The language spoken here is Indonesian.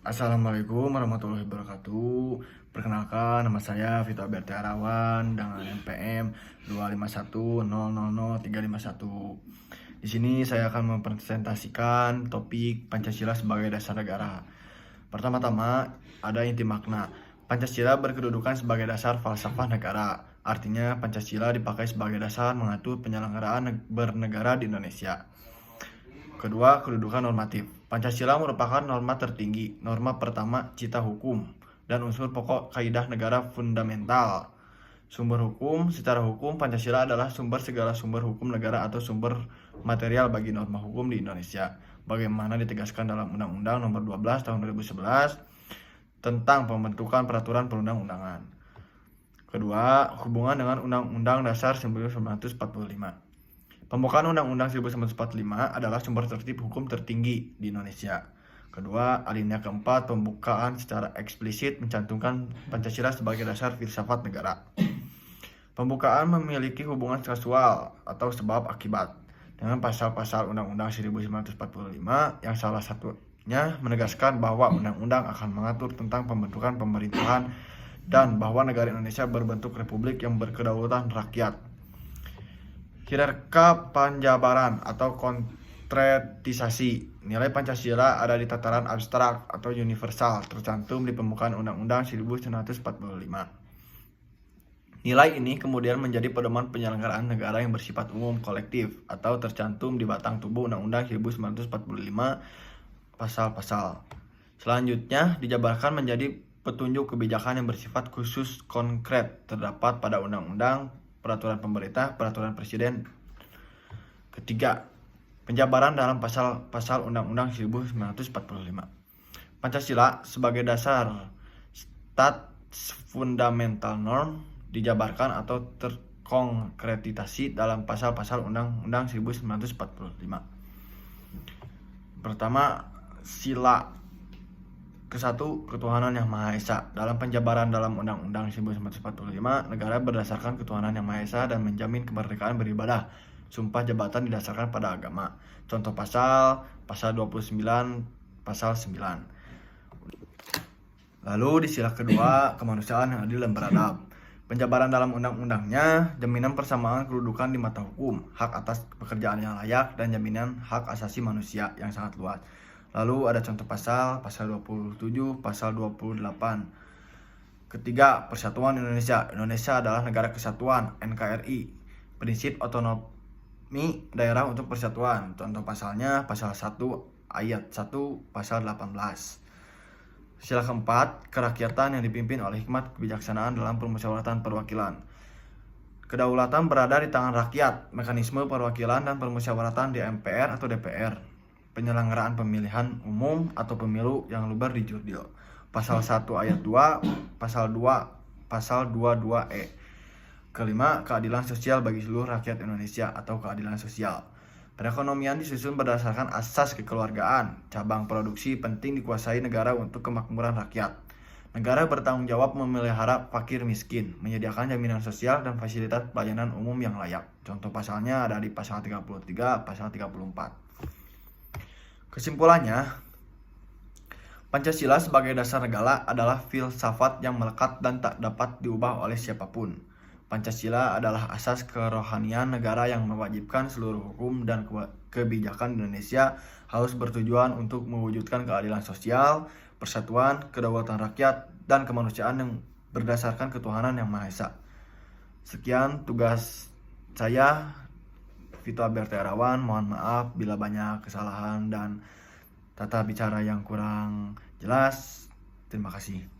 Assalamualaikum warahmatullahi wabarakatuh. Perkenalkan, nama saya Vito Alberti Arawan dengan NPM 251000351. Di sini saya akan mempresentasikan topik Pancasila sebagai dasar negara. Pertama-tama, ada inti makna. Pancasila berkedudukan sebagai dasar falsafah negara. Artinya, Pancasila dipakai sebagai dasar mengatur penyelenggaraan bernegara di Indonesia. Kedua, kedudukan normatif. Pancasila merupakan norma tertinggi, norma pertama cita hukum, dan unsur pokok kaidah negara fundamental. Sumber hukum, secara hukum Pancasila adalah sumber segala sumber hukum negara atau sumber material bagi norma hukum di Indonesia. Bagaimana ditegaskan dalam Undang-Undang Nomor 12 Tahun 2011 tentang pembentukan peraturan perundang-undangan. Kedua, hubungan dengan Undang-Undang Dasar 1945. Pembukaan Undang-Undang 1945 adalah sumber tertib hukum tertinggi di Indonesia. Kedua, alinea keempat, pembukaan secara eksplisit mencantumkan Pancasila sebagai dasar filsafat negara. Pembukaan memiliki hubungan kasual atau sebab akibat dengan pasal-pasal Undang-Undang 1945 yang salah satunya menegaskan bahwa undang-undang akan mengatur tentang pembentukan pemerintahan dan bahwa negara Indonesia berbentuk republik yang berkedaulatan rakyat. Hierarki penjabaran atau konkretisasi. Nilai Pancasila ada di tataran abstrak atau universal, tercantum di pembukaan Undang-Undang 1945. Nilai ini kemudian menjadi pedoman penyelenggaraan negara yang bersifat umum kolektif atau tercantum di batang tubuh Undang-Undang 1945 pasal-pasal. Selanjutnya dijabarkan menjadi petunjuk kebijakan yang bersifat khusus konkret terdapat pada Undang-Undang, Peraturan Pemerintah, Peraturan Presiden. Ketiga, penjabaran dalam pasal-pasal Undang-Undang 1945. Pancasila sebagai dasar stat fundamental norm dijabarkan atau terkonkretisasi dalam pasal-pasal Undang-Undang 1945. Pertama, sila ke-1, ketuhanan yang Maha Esa. Dalam penjabaran dalam Undang-Undang 1945, negara berdasarkan ketuhanan yang Maha Esa dan menjamin kemerdekaan beribadah. Sumpah jabatan didasarkan pada agama. Contoh pasal 29, pasal 9. Lalu di sila kedua, kemanusiaan yang adil dan beradab. Penjabaran dalam undang-undangnya, jaminan persamaan kedudukan di mata hukum, hak atas pekerjaan yang layak, dan jaminan hak asasi manusia yang sangat luas. Lalu ada contoh pasal 27, pasal 28. Ketiga, Persatuan Indonesia. Indonesia adalah negara kesatuan, NKRI. Prinsip otonomi daerah untuk persatuan. Contoh pasalnya pasal 1 ayat 1 pasal 18. Sila keempat, kerakyatan yang dipimpin oleh hikmat kebijaksanaan dalam permusyawaratan perwakilan. Kedaulatan berada di tangan rakyat. Mekanisme perwakilan dan permusyawaratan di MPR atau DPR. Penyelenggaraan pemilihan umum atau pemilu yang luber di jurdil. Pasal 1 ayat 2, pasal 2, pasal 22E. Kelima, keadilan sosial bagi seluruh rakyat Indonesia atau keadilan sosial. Perekonomian disusun berdasarkan asas kekeluargaan. Cabang produksi penting dikuasai negara untuk kemakmuran rakyat. Negara bertanggung jawab memelihara fakir miskin, menyediakan jaminan sosial dan fasilitas pelayanan umum yang layak. Contoh pasalnya ada di pasal 33, pasal 34. Kesimpulannya, Pancasila sebagai dasar negara adalah filsafat yang melekat dan tak dapat diubah oleh siapapun. Pancasila adalah asas kerohanian negara yang mewajibkan seluruh hukum dan kebijakan Indonesia harus bertujuan untuk mewujudkan keadilan sosial, persatuan, kedaulatan rakyat, dan kemanusiaan yang berdasarkan ketuhanan yang Maha Esa. Sekian tugas saya, Vito Alberti Arawan. Mohon maaf bila banyak kesalahan dan tata bicara yang kurang jelas. Terima kasih.